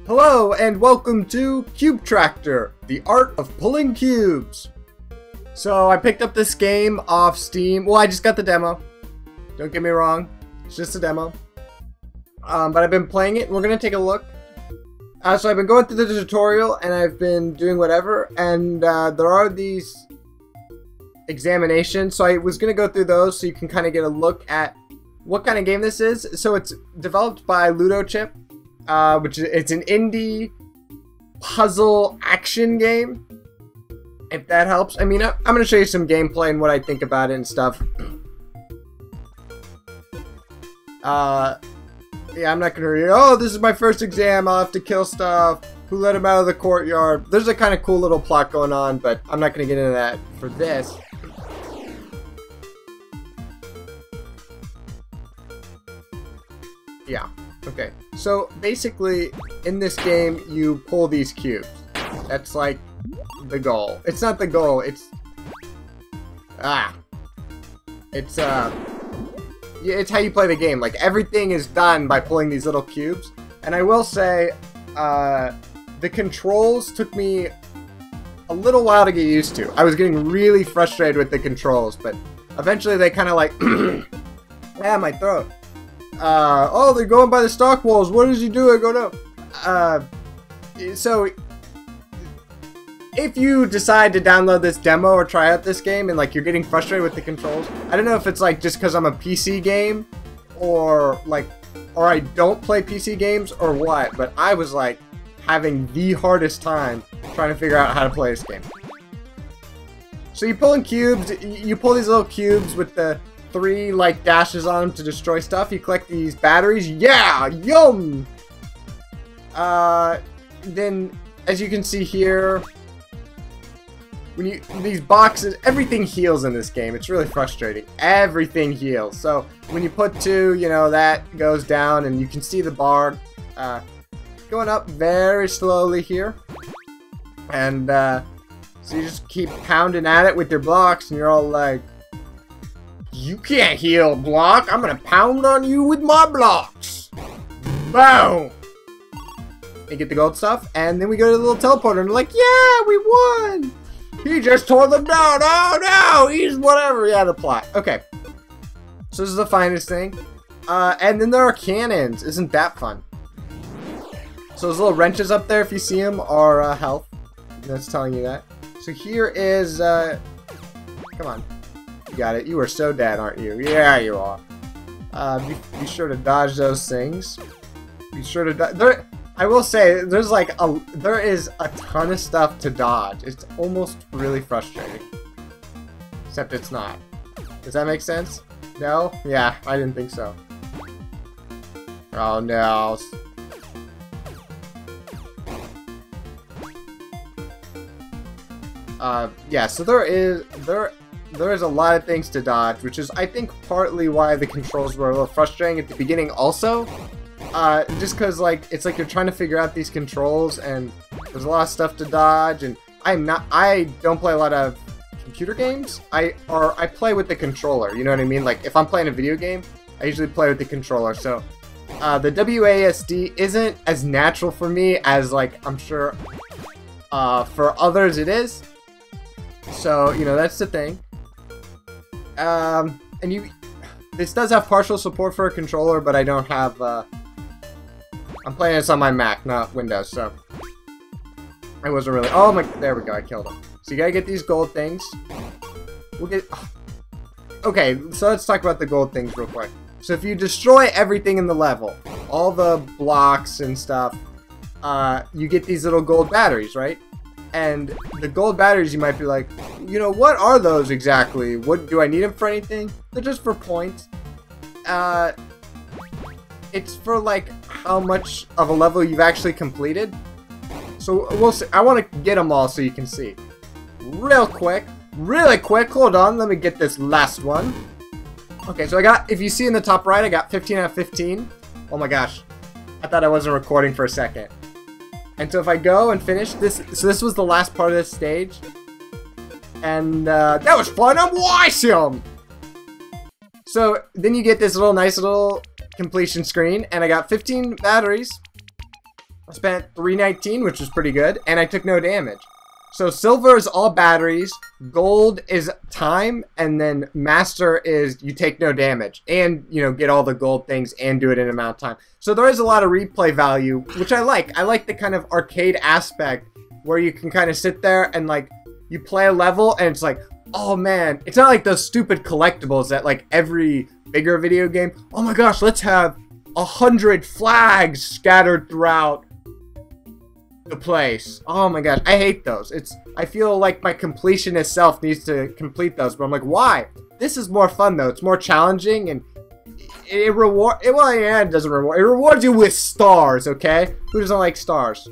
Hello and welcome to Cubetractor, the art of pulling cubes. So I picked up this game off Steam. Well, I just got the demo. Don't get me wrong, it's just a demo. But I've been playing it and we're gonna take a look. So I've been going through the tutorial and I've been doing whatever, and there are these examinations. So I was gonna go through those so you can kind of get a look at what kind of game this is. So it's developed by Ludochip. It's an indie puzzle action game, if that helps. I mean, I'm going to show you some gameplay and what I think about it and stuff. Yeah, I'm not going to read, oh, this is my first exam, I'll have to kill stuff, who let him out of the courtyard. There's a kind of cool little plot going on, but I'm not going to get into that for this. Yeah. Okay, so basically, in this game, you pull these cubes. That's like the goal. It's not the goal, it's... It's how you play the game. Like, everything is done by pulling these little cubes. And I will say, the controls took me a little while to get used to. I was getting really frustrated with the controls, but eventually they kind of like... my throat. Oh, they're going by the stock walls. What is he doing? Go no. So, if you decide to download this demo or try out this game and like you're getting frustrated with the controls, I don't know if it's like just because I'm a PC game or I don't play PC games or what, but I was like having the hardest time trying to figure out how to play this game. So you're pulling cubes. You pull these little cubes with the 3 like dashes on them to destroy stuff. You collect these batteries. Yeah, yum. Then, as you can see here, when these boxes, everything heals in this game. It's really frustrating. Everything heals. So when you put 2, you know, that goes down, and you can see the bar going up very slowly here. And so you just keep pounding at it with your blocks, and you're all like, you can't heal, block. I'm gonna pound on you with my blocks. Boom! And get the gold stuff, and then we go to the little teleporter, and we're like, yeah, we won! He just tore them down. Oh no, he's whatever. Yeah, the plot. Okay. So this is the finest thing. And then there are cannons. Isn't that fun? So those little wrenches up there, if you see them, are health. That's telling you that. So here is, come on. Got it. You are so dead, aren't you? Yeah, you are. Be sure to dodge those things. Be sure to dodge. I will say, there is a ton of stuff to dodge. It's almost really frustrating. Except it's not. Does that make sense? No? Yeah, I didn't think so. Oh no. Yeah, so there is a lot of things to dodge, which is, I think, partly why the controls were a little frustrating at the beginning also. Just because, like, it's like you're trying to figure out these controls, and there's a lot of stuff to dodge, and I don't play a lot of computer games. I play with the controller, you know what I mean? Like, if I'm playing a video game, I usually play with the controller, so the WASD isn't as natural for me as, like, I'm sure for others it is. So, you know, that's the thing. And this does have partial support for a controller, but I don't have, I'm playing this on my Mac, not Windows, so I wasn't really, oh my, there we go, I killed him. So you gotta get these gold things. We'll get, okay, so let's talk about the gold things real quick. So if you destroy everything in the level, all the blocks and stuff, you get these little gold batteries, right? And the gold batteries, you might be like, you know, what are those exactly? What do I need them for anything? They're just for points. It's for like how much of a level you've actually completed. So we'll see. I want to get them all so you can see. Really quick. Hold on. Let me get this last one. Okay, so I got, if you see in the top right, I got 15 out of 15. Oh my gosh. I thought I wasn't recording for a second. And so if I go and finish this, so this was the last part of this stage. And that was fun, I'm awesome! So then you get this nice little completion screen, and I got 15 batteries. I spent 319, which was pretty good, and I took no damage. So silver is all batteries, gold is time, and then master is you take no damage. And, you know, get all the gold things and do it in an amount of time. So there is a lot of replay value, which I like. I like the kind of arcade aspect where you can kind of sit there and, like, you play a level and it's like, oh man, it's not like those stupid collectibles that, like, every bigger video game, oh my gosh, let's have 100 flags scattered throughout the place. Oh my gosh, I hate those. I feel like my completionist self needs to complete those, but I'm like, why? This is more fun though. It's more challenging and it doesn't reward. It rewards you with stars, okay? Who doesn't like stars?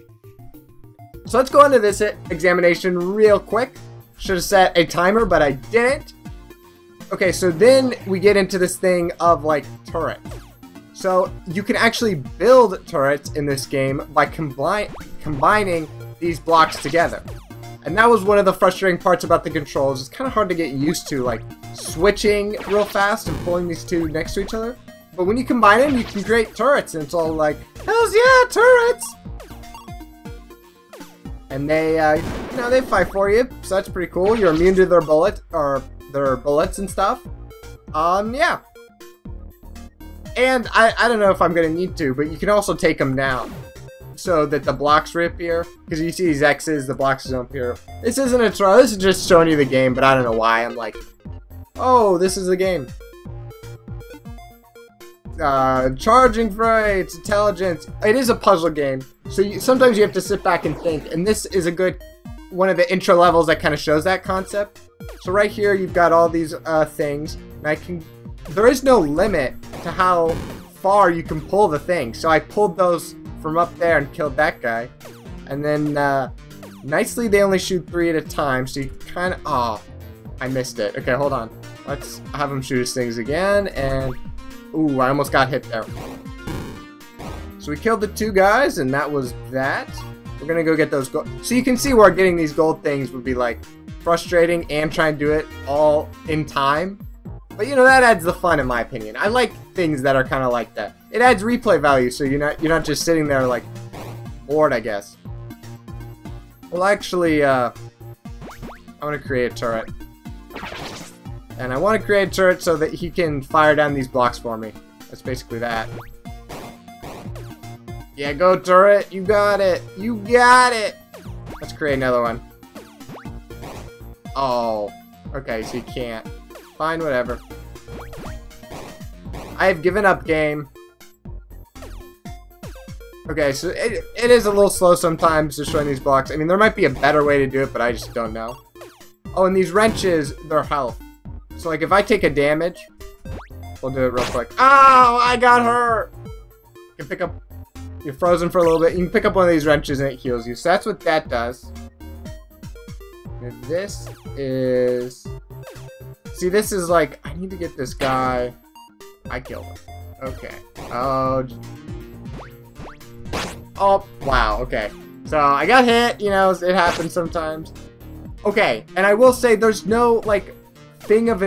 So let's go into this examination real quick. Should have set a timer, but I didn't. Okay, so then we get into this thing of like turret. So you can actually build turrets in this game by combining these blocks together. And that was one of the frustrating parts about the controls. It's kind of hard to get used to, like switching real fast and pulling these two next to each other. But when you combine them, you can create turrets, and it's all like, hells yeah, turrets! And they, you know, they fight for you, so that's pretty cool. You're immune to their bullets and stuff. Yeah. And I don't know if I'm going to need to, but you can also take them down so that the blocks reappear. Because you see these X's, the blocks don't appear. This isn't a trial, this is just showing you the game, but I don't know why. I'm like, oh, this is the game. Charging frights, intelligence. It is a puzzle game, so sometimes you have to sit back and think. And this is a good one of the intro levels that kind of shows that concept. So right here, you've got all these things, and there is no limit to how far you can pull the thing. So I pulled those from up there and killed that guy. And then, nicely, they only shoot 3 at a time. So you kind of, oh, I missed it. Okay, hold on. Let's have him shoot his things again. And, ooh, I almost got hit there. So we killed the 2 guys, and that was that. We're gonna go get those gold. So you can see where getting these gold things would be, like, frustrating and trying to do it all in time. But, you know, that adds the fun, in my opinion. I like things that are kind of like that. It adds replay value, so you're not just sitting there, like, bored, I guess. Well, actually, I want to create a turret. And I want to create a turret so that he can fire down these blocks for me. That's basically that. Yeah, go turret! You got it! You got it! Let's create another one. Oh. Okay, so you can't. Fine, whatever. I have given up, game. Okay, so it is a little slow sometimes destroying these blocks. I mean, there might be a better way to do it, but I just don't know. Oh, and these wrenches, they're health. So, like, if I take a damage, we'll do it real quick. Oh, I got hurt! You can pick up... You're frozen for a little bit. You can pick up one of these wrenches and it heals you. So that's what that does. And this is... See, this is like, I need to get this guy. I killed him. Okay. Oh, wow, okay. So, I got hit, you know, it happens sometimes. Okay, and I will say there's no, like, thing of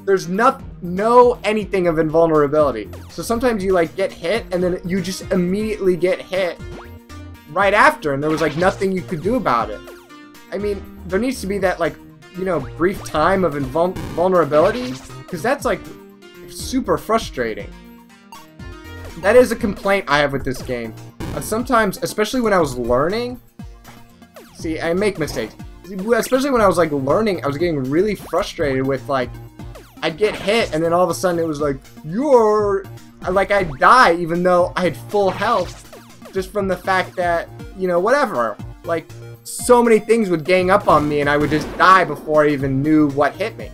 there's no anything of invulnerability. So sometimes you, like, get hit, and then you just immediately get hit right after, and there was, like, nothing you could do about it. I mean, there needs to be that, like, you know, brief time of vulnerability, because that's, like, super frustrating. That is a complaint I have with this game. Sometimes, especially when I was learning, see, I make mistakes. Especially when I was, like, learning, I was getting really frustrated with, like, I'd get hit, and then all of a sudden it was like, like, I'd die even though I had full health, just from the fact that, you know, whatever. Like, so many things would gang up on me, and I would just die before I even knew what hit me.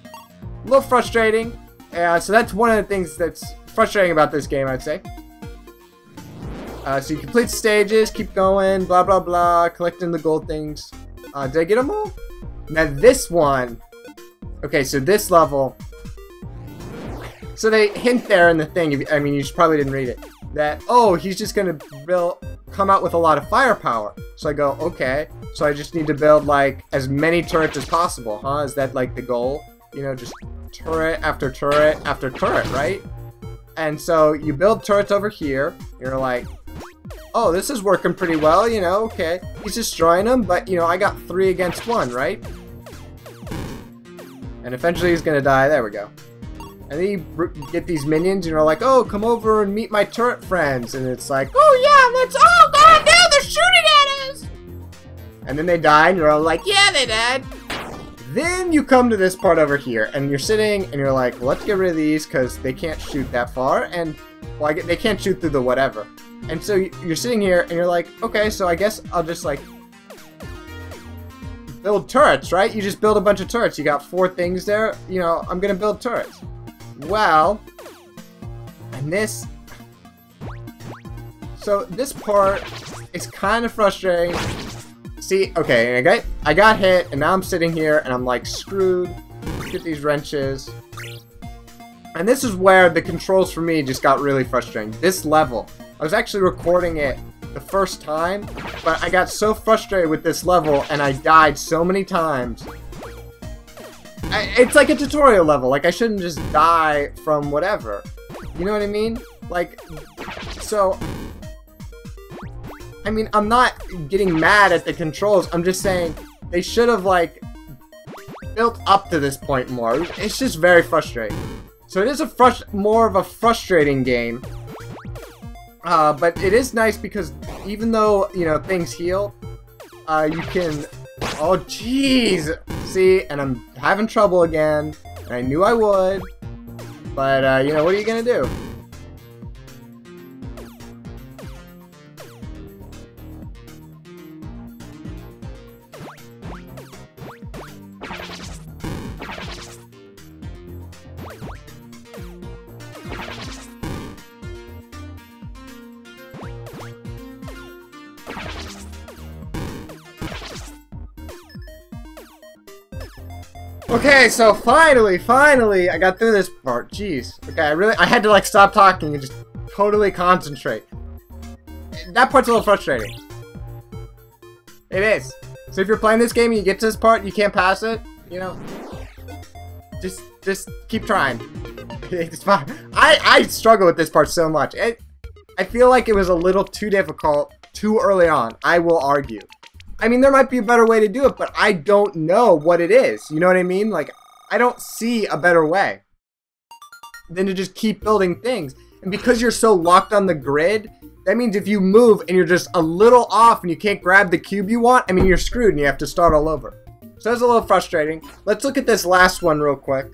A little frustrating. So that's one of the things that's frustrating about this game, I'd say. So you complete stages, keep going, blah, blah, blah, collecting the gold things. Did I get them all? Now this one... Okay, so this level... So they hint there in the thing, I mean, you probably didn't read it, that, oh, he's just gonna come out with a lot of firepower. So I go, okay, so I just need to build, like, as many turrets as possible, huh? Is that, like, the goal? You know, just turret after turret after turret, right? And so you build turrets over here, you're like, oh, this is working pretty well, you know, okay. He's destroying them, but, you know, I got 3 against 1, right? And eventually he's gonna die. There we go. And then you get these minions, and you're like, oh, come over and meet my turret friends. And it's like, oh, yeah, let's, oh, God, now they're shooting at us! And then they die, and you're all like, yeah, they died. Then you come to this part over here, and you're sitting, and you're like, well, let's get rid of these, because they can't shoot that far, and, well, they can't shoot through the whatever. And so you're sitting here, and you're like, okay, so I guess I'll just, like, build turrets, right? You just build a bunch of turrets. You got 4 things there. You know, I'm gonna build turrets. Well, and this... So, this part is kind of frustrating. See, okay, I got hit, and now I'm sitting here, and I'm like, screwed. Get these wrenches. And this is where the controls for me just got really frustrating. This level. I was actually recording it the first time, but I got so frustrated with this level, and I died so many times. It's like a tutorial level. Like, I shouldn't just die from whatever. You know what I mean? Like, so... I mean, I'm not getting mad at the controls. I'm just saying they should have, like, built up to this point more. It's just very frustrating. So it is more of a frustrating game. But it is nice because even though, you know, things heal, you can... Oh, jeez! See, and I'm having trouble again. And I knew I would. But, you know, what are you gonna do? Okay, so finally, I got through this part. Jeez. Okay, I had to, like, stop talking and just totally concentrate. That part's a little frustrating. It is. So if you're playing this game and you get to this part, you can't pass it, you know, just keep trying. It's fine. I struggle with this part so much. I feel like it was a little too difficult too early on. I will argue. I mean, there might be a better way to do it, but I don't know what it is. You know what I mean? Like, I don't see a better way than to just keep building things. And because you're so locked on the grid, that means if you move and you're just a little off and you can't grab the cube you want, I mean, you're screwed and you have to start all over. So that's a little frustrating. Let's look at this last one real quick.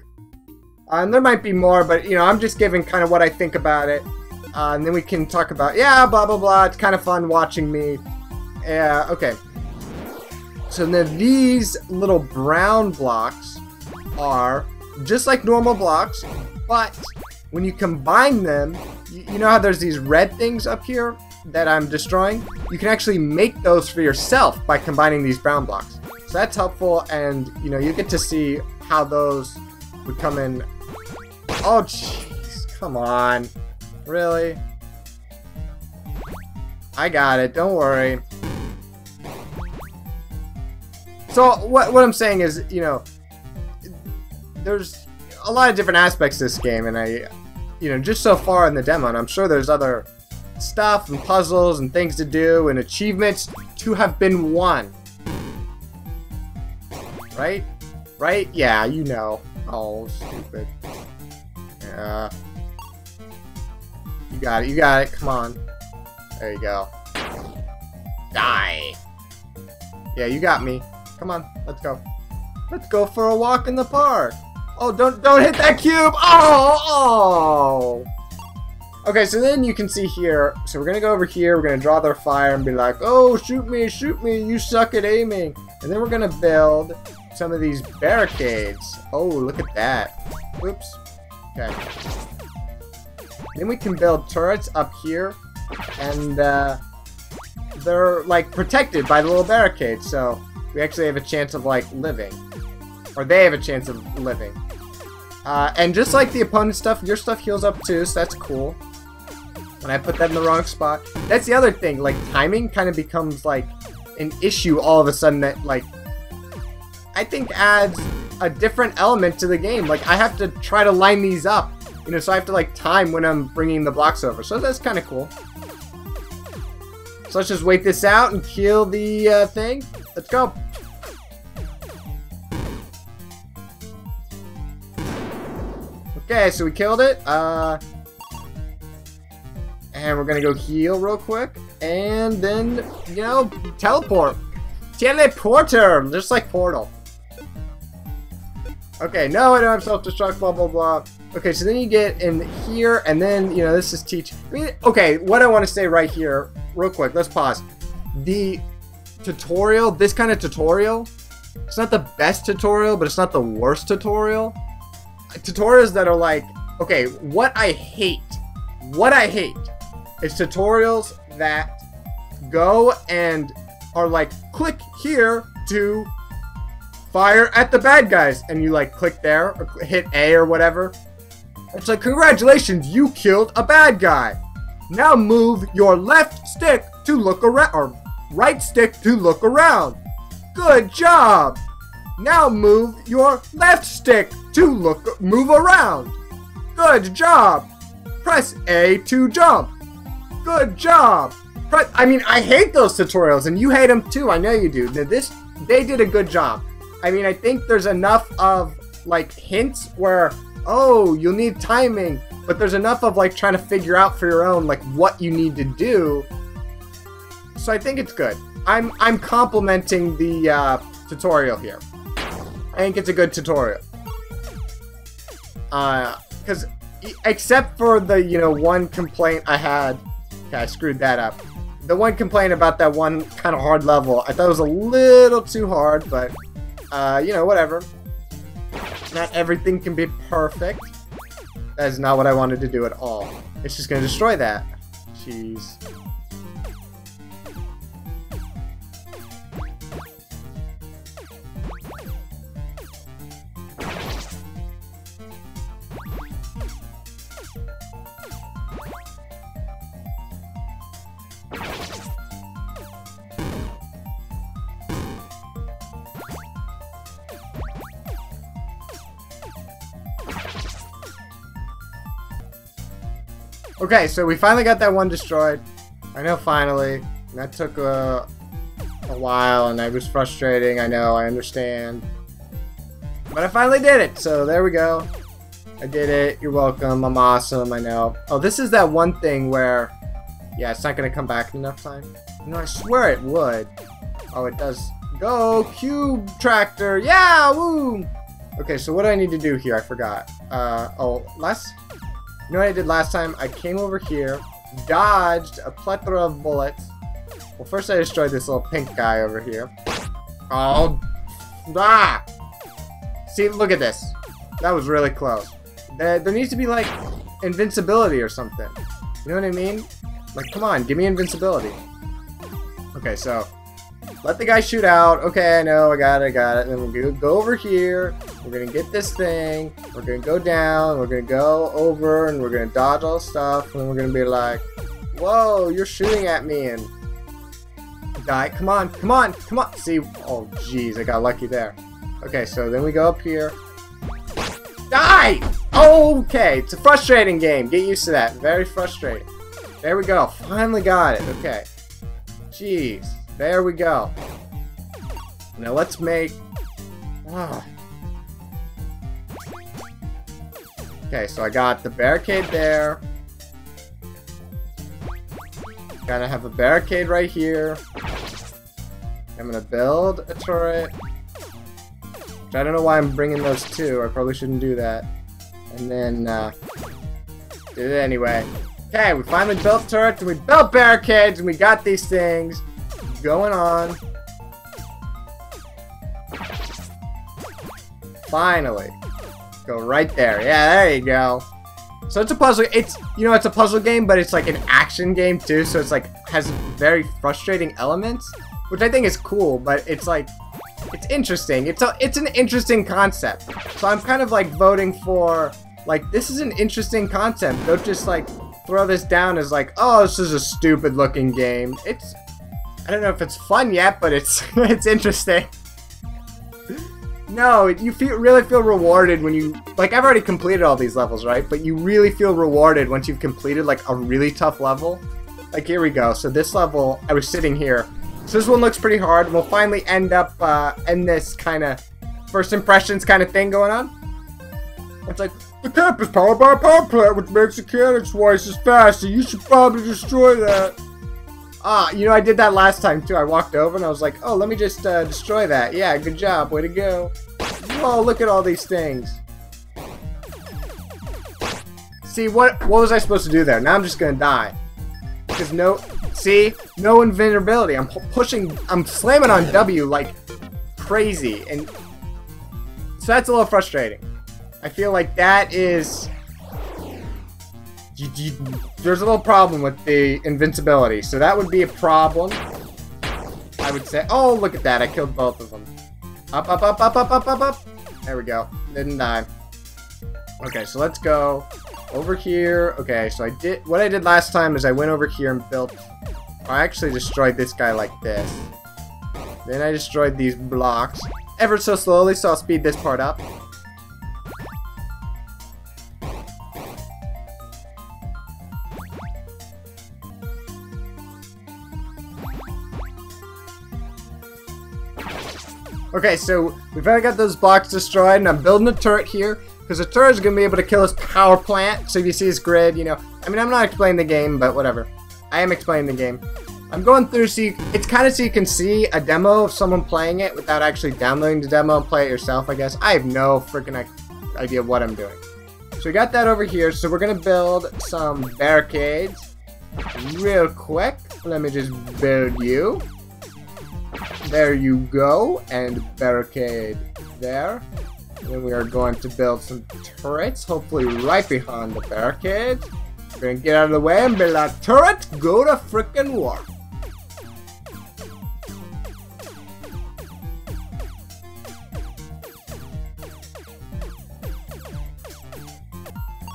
And there might be more, but, you know, I'm just giving kind of what I think about it. And then we can talk about, yeah, blah, blah, blah. It's kind of fun watching me. Yeah, okay. So then these little brown blocks are just like normal blocks, but when you combine them, you know how there's these red things up here that I'm destroying? You can actually make those for yourself by combining these brown blocks. So that's helpful, and you know, you get to see how those would come in. Oh jeez, come on. Really? I got it, don't worry. So what I'm saying is, you know, there's a lot of different aspects to this game, and you know, just so far in the demo, and I'm sure there's other stuff and puzzles and things to do and achievements to have been won. Right? Right? Yeah, you know. Oh, stupid. Yeah. You got it, you got it, come on. There you go. Die! Yeah, you got me. Come on, let's go. Let's go for a walk in the park. Oh, don't hit that cube. Oh. Okay, so then you can see here. So we're gonna go over here. We're gonna draw their fire and be like, oh, shoot me, you suck at aiming. And then we're gonna build some of these barricades. Oh, look at that. Oops. Okay. Then we can build turrets up here, and they're like protected by the little barricades. So we actually have a chance of, like, living. Or they have a chance of living. And just like the opponent's stuff, your stuff heals up too, so that's cool. And I put that in the wrong spot. That's the other thing, like, timing kind of becomes, like, an issue all of a sudden that, like, I think adds a different element to the game. Like, I have to try to line these up, you know, so I have to, like, time when I'm bringing the blocks over. So that's kind of cool. So let's just wait this out and kill the thing. Let's go. Okay, so we killed it. And we're gonna go heal real quick. And then, you know, teleport. Teleporter! Just like Portal. Okay, no, I don't have self-destruct, blah, blah, blah. Okay, so then you get in here, and then, you know, this is teach. I mean, okay, what I want to say right here, real quick, let's pause. The tutorial, this kind of tutorial, it's not the best tutorial, but it's not the worst tutorial. Tutorials that are like, okay, what I hate is tutorials that go and are like, click here to fire at the bad guys, and you like click there or hit A or whatever. It's like, congratulations, you killed a bad guy. Now move your left stick to look around, or right stick to look around. Good job. Now move your left stick to move around. Good job. Press A to jump. Good job. I mean, I hate those tutorials, and you hate them too. I know you do. They did a good job. I mean, I think there's enough of, like, hints where, oh, you'll need timing, but there's enough of, like, trying to figure out for your own, like, what you need to do. So I think it's good. I'm complimenting the tutorial here. I think it's a good tutorial. Because, except for the, you know, one complaint I had, okay, I screwed that up. The one complaint about that one kind of hard level, I thought it was a little too hard, but you know, whatever. Not everything can be perfect. That is not what I wanted to do at all. It's just going to destroy that. Jeez. Okay, so we finally got that one destroyed. I know, finally. That took a while, and I was frustrating. I know, I understand. But I finally did it, so there we go. I did it. You're welcome. I'm awesome. I know. Oh, this is that one thing where... yeah, it's not going to come back in enough time. No, I swear it would. Oh, it does. Go, Cubetractor. Yeah, woo! Okay, so what do I need to do here? I forgot. You know what I did last time? I came over here, dodged a plethora of bullets. Well, first I destroyed this little pink guy over here. Oh, ah! See, look at this. That was really close. There needs to be, like, invincibility or something. You know what I mean? Like, come on, give me invincibility. Okay, so, let the guy shoot out. Okay, I know, I got it. Then we're gonna go over here. We're gonna get this thing. We're gonna go down. We're gonna go over, and we're gonna dodge all the stuff. And then we're gonna be like, "Whoa, you're shooting at me!" And die. Come on, come on, come on. See? Oh, jeez, I got lucky there. Okay, so then we go up here. Die! Okay, it's a frustrating game. Get used to that. Very frustrating. There we go. Finally got it. Okay. Jeez. There we go. Now let's make... Okay, so I got the barricade there. Gotta have a barricade right here. I'm gonna build a turret. Which I don't know why I'm bringing those two. I probably shouldn't do that. And then, did it anyway. Okay, we finally built turrets, and we built barricades, and we got these things going on. Finally. Go right there. Yeah, there you go. So it's a puzzle. It's, you know, it's a puzzle game, but it's like an action game too. So it's like, has very frustrating elements, which I think is cool, but it's like, it's interesting. It's an interesting concept. So I'm kind of like voting for, like, this is an interesting concept. Don't just like throw this down as like, oh, this is a stupid looking game. It's, I don't know if it's fun yet, but it's it's interesting. No, you really feel rewarded when you, like, I've already completed all these levels, right? But you really feel rewarded once you've completed like a really tough level. like here we go. So this level, I was sitting here. So this one looks pretty hard. We'll finally end up in this kind of first impressions kind of thing going on. It's like, the cap is powered by a power plant, which makes the cannon twice as fast, so you should probably destroy that. You know, I did that last time too. I walked over and I was like, oh, let me just destroy that. Yeah, good job. Way to go. Oh, look at all these things. See, what was I supposed to do there? Now I'm just gonna die. Because no invulnerability. I'm slamming on W like crazy. And so that's a little frustrating. I feel like that is... there's a little problem with the invincibility, so that would be a problem. I would say, oh, look at that, I killed both of them. Up, up, up, up, up, up, up, up. There we go, didn't die. Okay, so let's go over here. Okay, so what I did last time is I went over here and built, I actually destroyed this guy like this. Then I destroyed these blocks, ever so slowly, so I'll speed this part up. Okay, so we've already got those blocks destroyed, and I'm building a turret here, because the turret is going to be able to kill this power plant. So if you see this grid, you know, I mean, I'm not explaining the game, but whatever. I am explaining the game. I'm going through, so it's kind of so you can see a demo of someone playing it without actually downloading the demo and play it yourself, I guess. I have no freaking idea what I'm doing. So we got that over here, so we're going to build some barricades real quick. Let me just build you. There you go, and barricade there. And then we are going to build some turrets, hopefully right behind the barricades. We're going to get out of the way and build a turret, go to frickin' war.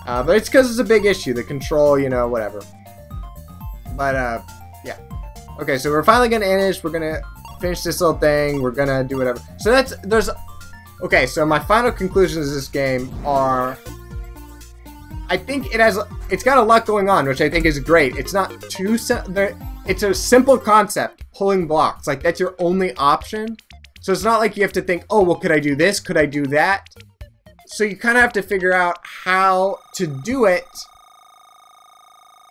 But it's because it's a big issue, the control, you know, whatever. But, yeah. Okay, so we're finally gonna finish. We're gonna finish this little thing. We're gonna do whatever. So okay, so my final conclusions of this game are, I think it's got a lot going on, which I think is great. It's not too, it's a simple concept, pulling blocks. Like, that's your only option. So it's not like you have to think, oh, well, could I do this? Could I do that? So you kind of have to figure out how to do it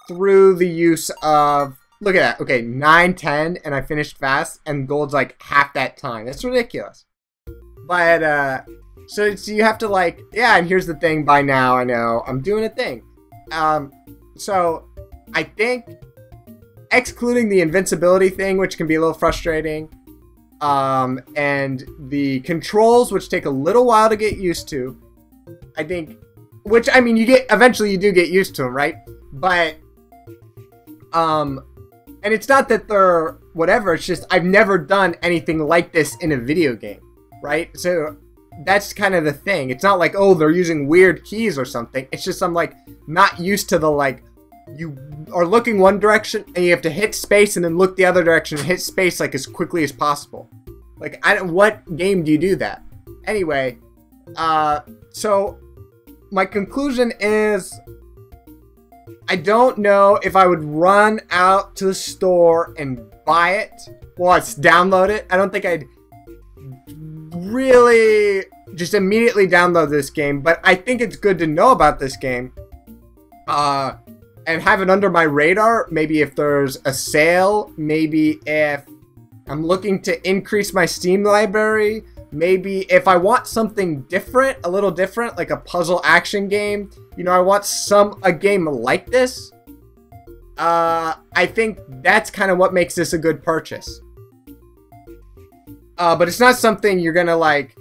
through the use of, look at that, okay, 9, 10, and I finished fast, and gold's like half that time. That's ridiculous. But, so you have to like, yeah, and here's the thing, by now, I know, I'm doing a thing. So, I think, excluding the invincibility thing, which can be a little frustrating, and the controls, which take a little while to get used to, I think, which, I mean, eventually you do get used to them, right? But, and it's not that they're whatever, it's just I've never done anything like this in a video game, right? So that's kind of the thing. It's not like, oh, they're using weird keys or something. It's just I'm like not used to the, like, you are looking one direction and you have to hit space and then look the other direction and hit space like as quickly as possible. Like, what game do you do that? Anyway, so my conclusion is I don't know if I would run out to the store and buy it. Well, it's download it. I don't think I'd really just immediately download this game, but I think it's good to know about this game. And have it under my radar. Maybe if there's a sale, maybe if I'm looking to increase my Steam library, maybe if I want something different, a little different, like a puzzle action game, you know, I want a game like this. I think that's kind of what makes this a good purchase. But it's not something you're gonna like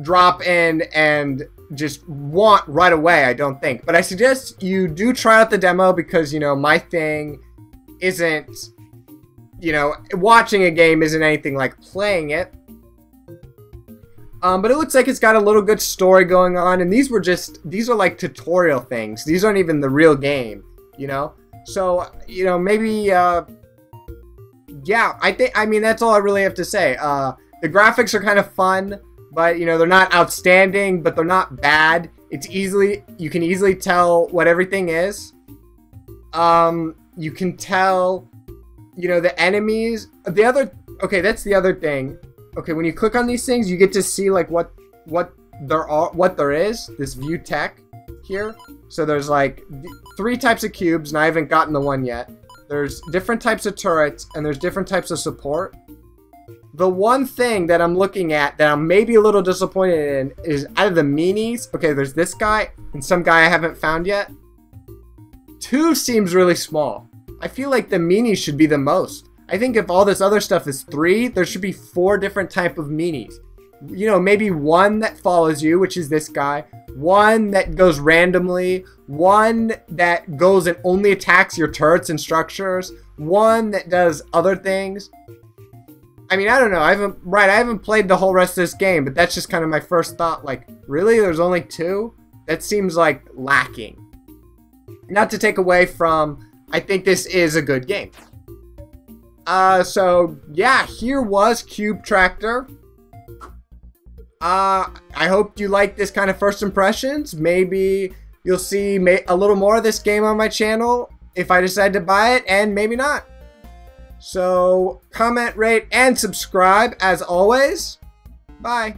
drop in and just want right away, I don't think. But I suggest you do try out the demo because, you know, my thing isn't, you know, watching a game isn't anything like playing it. But it looks like it's got a little good story going on, and these are like tutorial things. These aren't even the real game, you know? So, you know, maybe, yeah, I mean, that's all I really have to say. The graphics are kind of fun, but, you know, they're not outstanding, but they're not bad. You can easily tell what everything is. you can tell, you know, the enemies. The other, okay, that's the other thing. Okay, when you click on these things, you get to see like what there is. This view tech here. So there's like 3 types of cubes, and I haven't gotten the one yet. There's different types of turrets, and there's different types of support. The one thing that I'm looking at that I'm maybe a little disappointed in is out of the meanies. Okay, there's this guy and some guy I haven't found yet. 2 seems really small. I feel like the meanies should be the most. I think if all this other stuff is 3, there should be 4 different type of meanies. You know, maybe 1 that follows you, which is this guy. 1 that goes randomly. 1 that goes and only attacks your turrets and structures. 1 that does other things. I mean, I don't know. I haven't played the whole rest of this game, but that's just kind of my first thought. Like, really? There's only 2? That seems like lacking. Not to take away from, I think this is a good game. So yeah, here was Cubetractor. I hope you like this kind of first impressions. Maybe you'll see a little more of this game on my channel if I decide to buy it, and maybe not. So comment, rate, and subscribe as always. Bye.